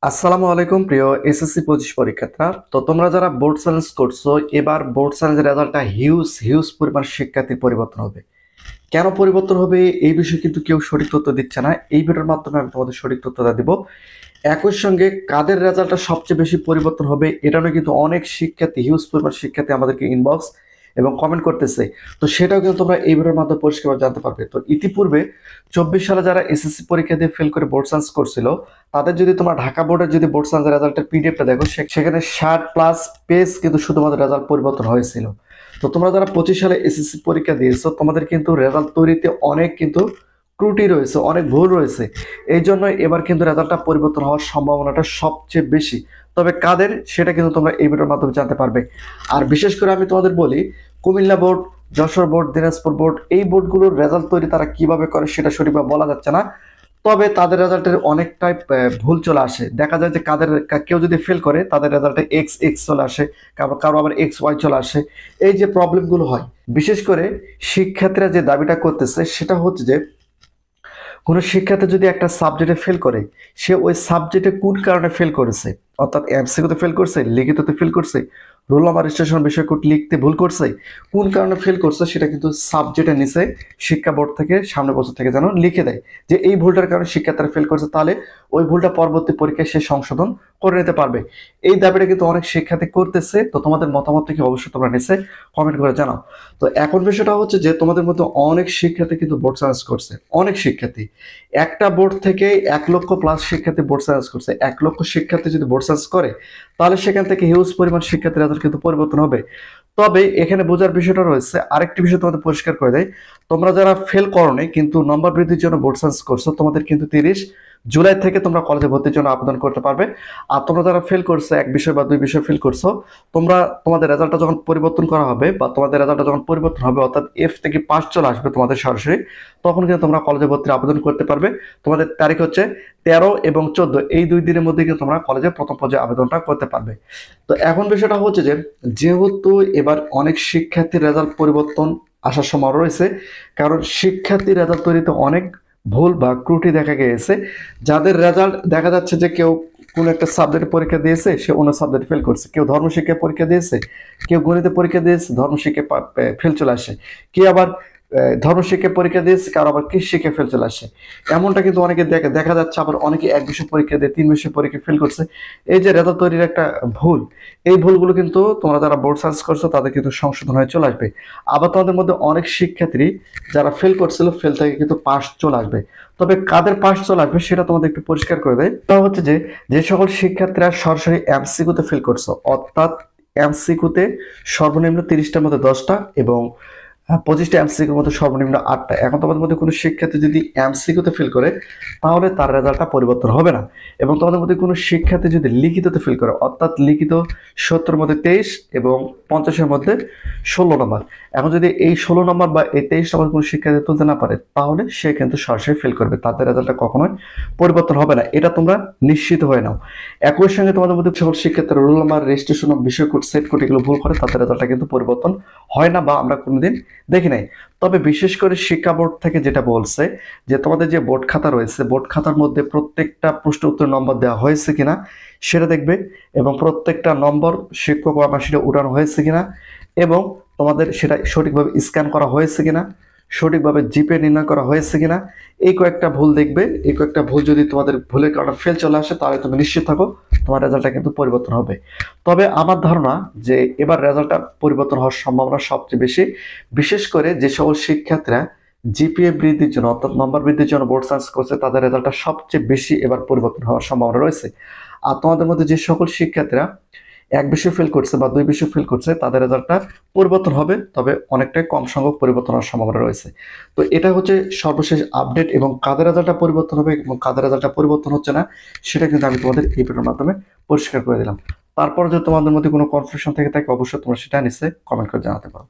আসসালামু আলাইকুম প্রিয় এসএসসি 25 পরীক্ষার্থীরা। তো তোমরা যারা বোর্ড চ্যালেঞ্জ করছো, এবার বোর্ড চ্যালেঞ্জের রেজাল্টটা হিউজ হিউজ পরিমাণ শিক্ষার্থীর পরিবর্তন হবে। কেন পরিবর্তন হবে এই বিষয়ে কিন্তু কেউ সঠিক তথ্য দিচ্ছে না। এই ভিডিওর মাধ্যমে আমি তোমাদের সঠিক তথ্যটা দিব। একই সঙ্গে কাদের রেজাল্টটা সবচেয়ে বেশি পরিবর্তন হবে এটা নিয়ে কিন্তু অনেক শিক্ষার্থী, হিউজ পরিমাণ শিক্ষার্থী আমাদেরকে ইনবক্স এবং কমেন্ট করতেছে। তো সেটাও কিন্তু তোমরা এই ভিডিওর মাধ্যমে পরিষ্কারভাবে জানতে পারবে। তো ইতিপূর্বে 24 সালে যারা এসএসসি পরীক্ষা দিয়ে ফেল করে বোর্ড সায়েন্স করছিল, তাদের যদি তোমরা ঢাকা বোর্ডের যদি বোর্ড সায়েন্সের রেজাল্টের পিডিএফটা দেখো, সেখানে 60+ পেজ কিন্তু শুধুমাত্র রেজাল্ট পরিবর্তন হয়েছিল। তো তোমরা যারা 25 সালে এসএসসি পরীক্ষা দিয়েছো, তোমাদের কিন্তু রেজাল্ট তৈরিতে অনেক কিন্তু ত্রুটি রয়েছে, অনেক ভুল রয়েছে। এই জন্য এবার কিন্তু রেজাল্টটা পরিবর্তন হওয়ার সম্ভাবনাটা সবচেয়ে বেশি। তবে কাদের সেটা কিন্তু তোমরা এই ভিডিওর মাধ্যমে জানতে পারবে। আর বিশেষ করে আমি তোমাদের বলি, Comilla board, Jessore board, Dinajpur board, এই বোর্ডগুলোর রেজাল্ট তৈরি তারা কিভাবে করে সেটা সঠিকভাবে বলা যাচ্ছে না। তবে তাদের রেজাল্টের অনেকটাই ভুল চলে আসে। দেখা যায় যে কেউ যদি ফেল করে তাদের রেজাল্টে এক্স এক্স চলে আসে, কারো আবার এক্স ওয়াই চলে আসে। এই যে প্রবলেমগুলো হয়, বিশেষ করে শিক্ষার্থীরা যে দাবিটা করতেছে সেটা হচ্ছে যে কোনো শিক্ষার্থী যদি একটা সাবজেক্টে ফেল করে, সে ওই সাবজেক্টে কোন কারণে ফেল করেছে, অর্থাৎ এমসিকিউতে ফেল করছে, লিখিততে ফেল করছে, রোল নাম্বার রেজিস্ট্রেশন বিষয় কোড লিখতে ভুল করছে, কোন কারণে ফেল করছে সেটা কিন্তু সাবজেক্টের নিচে শিক্ষা বোর্ড থেকে সামনের বছর থেকে যেন লিখে দেয় যে এই ভুলটার কারণে শিক্ষার্থীরা ফেল করছে, তাহলে ওই ভুলটা পরবর্তী পরীক্ষায় সে সংশোধন করে নিতে পারবে। এই দাবিটা কিন্তু অনেক শিক্ষার্থী করতেছে। তো তোমাদের মতামত থেকে অবশ্যই তোমরা নিচে কমেন্ট করে জানাও। তো এখন বিষয়টা হচ্ছে যে তোমাদের মধ্যে অনেক শিক্ষার্থী কিন্তু বোর্ড সায়েন্স করছে, অনেক শিক্ষার্থী। একটা বোর্ড থেকে 1 লক্ষ+ শিক্ষার্থী বোর্ড সায়েন্স করছে। 1 লক্ষ শিক্ষার্থী যদি বোর্ড সায়েন্স করে, তাহলে সেখান থেকে হিউজ পরিমাণ শিক্ষার্থীর রেজাল্ট কিন্তু পরিবর্তন হবে। তবে এখানে বোঝার বিষয়টা রয়েছে, আরেকটি বিষয় তোমাদের পরিষ্কার করে দেয়। তোমরা যারা ফেল করোনি কিন্তু নম্বর বৃদ্ধির জন্য বোর্ড সায়েন্স করছো, তোমাদের কিন্তু 30 জুলাই থেকে তোমরা কলেজে ভর্তির জন্য আবেদন করতে পারবে। আর তোমরা যারা ফেল করছো, এক বিষয় বা দুই বিষয় ফেল করছো, তোমাদের রেজাল্টটা যখন পরিবর্তন করা হবে বা তোমাদের রেজাল্টটা যখন পরিবর্তন হবে, অর্থাৎ এফ থেকে পাস চলে আসবে তোমাদের সরাসরি, তখন কিন্তু তোমরা কলেজে ভর্তির আবেদন করতে পারবে। তোমাদের তারিখ হচ্ছে 13 এবং 14, এই 2 দিনের মধ্যে কিন্তু তোমরা কলেজে প্রথম পর্যায়ে আবেদনটা করতে পারবে। তো এখন বিষয়টা হচ্ছে যে, যেহেতু এবার অনেক শিক্ষার্থীর রেজাল্ট পরিবর্তন আসার সময় রয়েছে, কারণ শিক্ষার্থীর রেজাল্ট তৈরিতে অনেক ভুল বা ত্রুটি দেখা গিয়েছে। যাদের রেজাল্ট দেখা যাচ্ছে যে কেউ কোনো একটা সাবজেক্টে পরীক্ষা দিয়েছে, সে অন্য সাবজেক্ট ফেল করছে, কেউ ধর্মশিক্ষায় পরীক্ষা দিয়েছে, কেউ গণিতে পরীক্ষা দিয়েছে, ধর্মশিক্ষায় ফেল চলে আসে, কেউ আবার ধর্মশিক্ষায় পরীক্ষা দিয়েছে, কারো আবার কৃষি শিক্ষায় ফেল চলে আসে। এমনটা কিন্তু অনেকে দেখা যাচ্ছে। আবার অনেকে এক বিষয় পরীক্ষা দিয়ে 3 বিষয় পরীক্ষা ফেল করছে। এই যে রেজাল্ট তৈরির একটা ভুল, এই ভুলগুলো কিন্তু তোমরা যারা বোর্ড সায়েন্স করছো তাদের কিন্তু সংশোধন হয়ে চলে আসবে। আবার তোমাদের মধ্যে অনেক শিক্ষার্থী যারা ফেল করছিল, ফেল থেকে কিন্তু পাস চলে আসবে। তবে কাদের পাস চলে আসবে সেটা তোমাদের একটু পরিষ্কার করে দেয়। তা হচ্ছে যে, যে সকল শিক্ষার্থীরা সরাসরি এমসিকিউতে ফেল করছো, অর্থাৎ এমসিকিউতে সর্বনিম্ন 30টার মধ্যে 10টা এবং 25টা এমসিকিউর মধ্যে সর্বনিম্ন 8টা। এখন তোমাদের মধ্যে কোনো শিক্ষার্থী যদি এমসিকিউতে ফেল করে, তাহলে তার রেজাল্টটা পরিবর্তন হবে না। এবং তোমাদের মধ্যে কোনো শিক্ষার্থী যদি লিখিততে ফেল করে, অর্থাৎ লিখিত 70-এর মধ্যে 23 এবং 50-এর মধ্যে 16 নম্বর, এখন যদি এই 16 নম্বর বা এই 23 নম্বর কোনো শিক্ষার্থী তুলতে না পারে, তাহলে সে কিন্তু সরাসরি ফেল করবে, তাদের রেজাল্টটা কখনোই পরিবর্তন হবে না। এটা তোমরা নিশ্চিত হয়ে নাও। একই সঙ্গে তোমাদের মধ্যে সকল শিক্ষার্থীরা রোল নাম্বার, রেজিস্ট্রেশন, বিষয় কোড, সেট কোড এগুলো ভুল করে, তাদের রেজাল্টটা কিন্তু পরিবর্তন হয় না বা আমরা কোনোদিন দেখি নাই। তবে বিশেষ করে শিক্ষা বোর্ড থেকে যেটা বলছে যে, তোমাদের যে বোর্ড খাতা রয়েছে, বোর্ড খাতার মধ্যে প্রত্যেকটা প্রশ্ন উত্তর নম্বর দেওয়া হয়েছে কিনা সেটা দেখবে, এবং প্রত্যেকটা নম্বর শিক্ষক বা সেটা উঠানো হয়েছে কিনা, এবং তোমাদের সেটা সঠিকভাবে স্ক্যান করা হয়েছে কিনা, সঠিকভাবে জিপে নির্ণয় করা হয়েছে কিনা, এই কয়েকটা ভুল দেখবে। এই কয়েকটা ভুল যদি তোমাদের ভুলের কারণে ফেল চলে আসে, তাহলে তুমি নিশ্চিত থাকো তোমার রেজাল্টটা কিন্তু পরিবর্তন হবে। তবে আমার ধারণা যে এবার রেজাল্টটা পরিবর্তন হওয়ার সম্ভাবনা সবচেয়ে বেশি, বিশেষ করে যে সকল শিক্ষার্থীরা জিপিএ বৃদ্ধির জন্য, অর্থাৎ নম্বর বৃদ্ধির জন্য বোর্ড সায়েন্স করছে, তাদের রেজাল্টটা সবচেয়ে বেশি এবার পরিবর্তন হওয়ার সম্ভাবনা রয়েছে। আর তোমাদের মধ্যে যে সকল শিক্ষার্থীরা এক বিষয় ফেল করছে বা 2 বিষয় ফেল করছে, তাদের রেজাল্টটা পরিবর্তন হবে, তবে অনেকটাই কম সংখ্যক পরিবর্তন হওয়ার সম্ভাবনা রয়েছে। তো এটা হচ্ছে সর্বশেষ আপডেট, এবং কাদের রেজাল্টটা পরিবর্তন হবে এবং কাদের রেজাল্টটা পরিবর্তন হচ্ছে না, সেটা কিন্তু আমি তোমাদের এই ভিডিওর মাধ্যমে পরিষ্কার করে দিলাম। তারপর যদি তোমাদের মধ্যে কোনো কনফিউশন থেকে থাকে, অবশ্যই তোমরা সেটা নিচে কমেন্ট করে জানাতে পারো।